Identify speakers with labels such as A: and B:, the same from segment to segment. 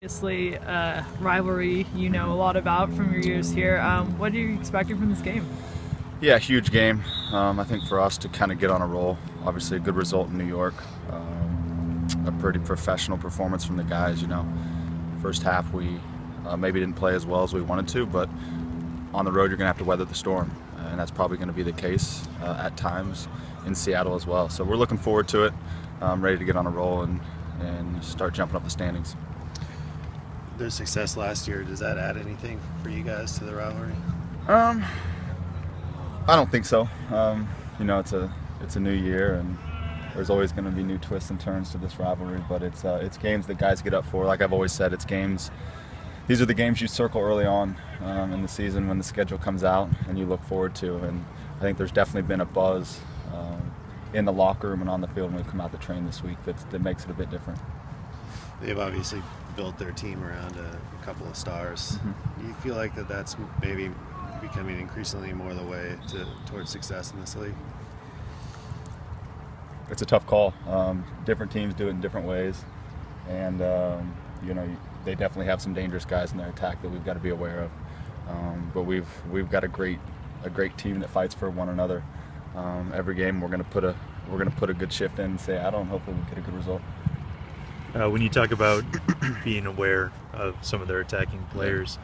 A: Obviously, rivalry you know a lot about from your years here. What are you expecting from this game?
B: Yeah, huge game. I think for us to kind of get on a roll. Obviously, a good result in New York. A pretty professional performance from the guys. First half we maybe didn't play as well as we wanted to, but on the road you're going to have to weather the storm, and that's probably going to be the case at times in Seattle as well. So we're looking forward to it. Ready to get on a roll and start jumping up the standings.
C: Their success last year, does that add anything for you guys to the rivalry?
B: I don't think so. It's a new year, and there's always going to be new twists and turns to this rivalry. But it's games that guys get up for. Like I've always said, it's games. These are the games you circle early on in the season when the schedule comes out, and you look forward to. And I think there's definitely been a buzz in the locker room and on the field when we come out to train this week that makes it a bit different.
C: They've obviously built their team around a couple of stars.
B: Mm-hmm.
C: Do you feel like that's maybe becoming increasingly more the way towards success in this league?
B: It's a tough call. Different teams do it in different ways, and they definitely have some dangerous guys in their attack that we've got to be aware of. But we've got a great team that fights for one another. Every game we're going to put a good shift in and Seattle, and hopefully we get a good result.
D: When you talk about being aware of some of their attacking players,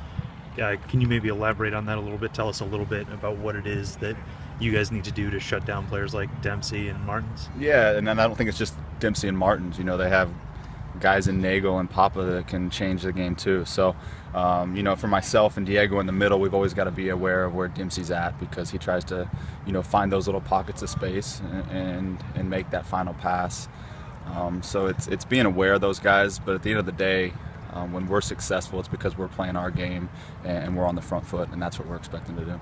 D: can you maybe elaborate on that a little bit? Tell us a little bit about what it is that you guys need to do to shut down players like Dempsey and Martins.
B: Yeah, and I don't think it's just Dempsey and Martins. They have guys in Nagel and Papa that can change the game too. So, for myself and Diego in the middle, we've always got to be aware of where Dempsey's at, because he tries to, find those little pockets of space and make that final pass. So it's being aware of those guys, but at the end of the day, when we're successful, it's because we're playing our game and we're on the front foot, and that's what we're expecting to do.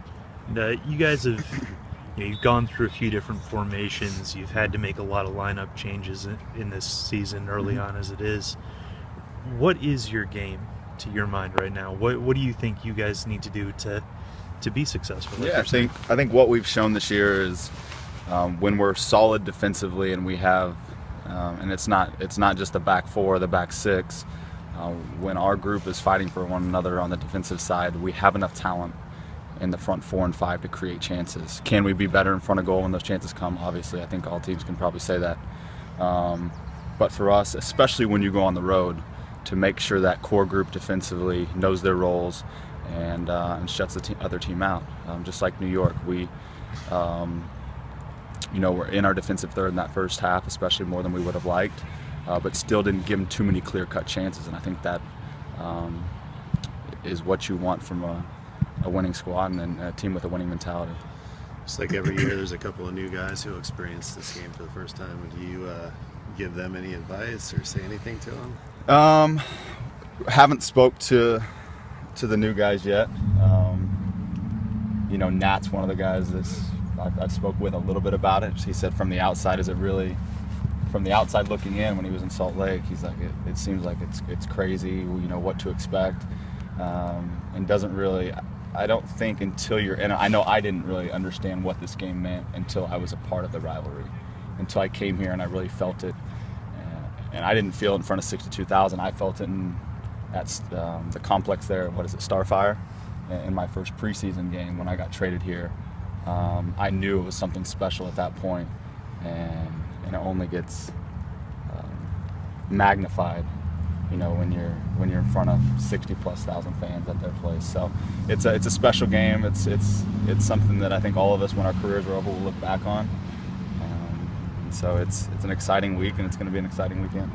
D: And, you guys have, you've gone through a few different formations. You've had to make a lot of lineup changes in this season early on as it is. What is your game to your mind right now? What do you think you guys need to do to be successful?
B: Yeah, I think what we've shown this year is when we're solid defensively and we have, and it's not just the back four or the back six. When our group is fighting for one another on the defensive side, we have enough talent in the front 4 and 5 to create chances. Can we be better in front of goal when those chances come? Obviously, I think all teams can probably say that. But for us, especially when you go on the road, to make sure that core group defensively knows their roles and shuts the other team out. Just like New York, we're in our defensive third in that first half, especially more than we would have liked, but still didn't give them too many clear-cut chances. And I think that is what you want from a winning squad and a team with a winning mentality.
C: Just like every year, there's a couple of new guys who experience this game for the first time. Do you give them any advice or say anything to them?
B: Haven't spoke to the new guys yet. Nat's one of the guys that I spoke with a little bit about it. He said from the outside looking in when he was in Salt Lake, he's like, it seems like it's crazy, what to expect, and doesn't really, I don't think until you're in, I know I didn't really understand what this game meant until I was a part of the rivalry, until I came here and I really felt it. And I didn't feel it in front of 62,000. I felt it at the complex there, Starfire, in my first preseason game when I got traded here. I knew it was something special at that point, and it only gets magnified, when you're in front of 60,000+ fans at their place. So it's a special game. It's something that I think all of us, when our careers are over, will look back on. So it's an exciting week, and it's going to be an exciting weekend.